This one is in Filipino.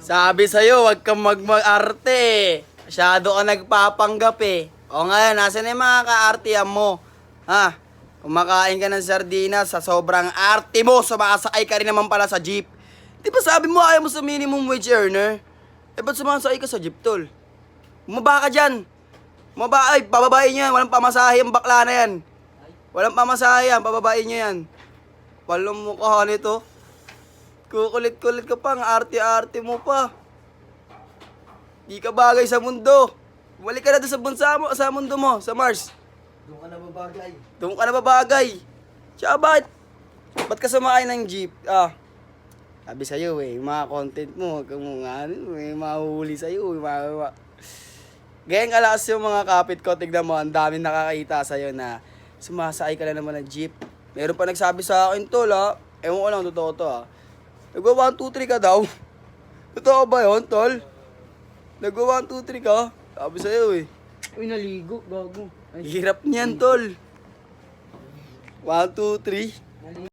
Sabi sa'yo, huwag kang mag-arte. Masyado ka nagpapanggap eh. O ngayon, nasa na yung mga kaartihan mo? Ha? Kumakain ka ng sardinas sa sobrang arte mo, sumakasakay ka rin naman pala sa jeep. Di ba sabi mo ayaw mo sa minimum wage earner? Eh ba't sumasakay ka sa jeep, tol? Bumaba ka dyan. Bumaba, ay, pababain nyo yan. Walang pamasahe ang bakla na yan. Walang pamasahe yan, pababain nyo yan. Walang mukha nito. Kukulit-kulit ka pa, ang arte-arte mo pa. Di ka bagay sa mundo. Bumalik ka na doon sa bansa mo, sa mundo mo, sa Mars. Doon ka na babagay. Doon ka na babagay. Tsaka ba't ka sumakay ng jeep? Sabi sa'yo yung mga content mo, huwag kang may mahuhuli sa'yo, Ganyan kalakas yung mga kapit ko, tignan mo, ang daming nakakita sa'yo na sumasakay ka na naman ng jeep. Meron pa nagsabi sa akin, tol, ewan ko lang, totoo to, Nagwa 1, 2, 3 ka daw. Totoo ba yun, tol? Nagwa 1, 2, 3 ka? Sabi sa'yo Uy, naligo, gago. Hirap niyan, tol. 1, 2, 3.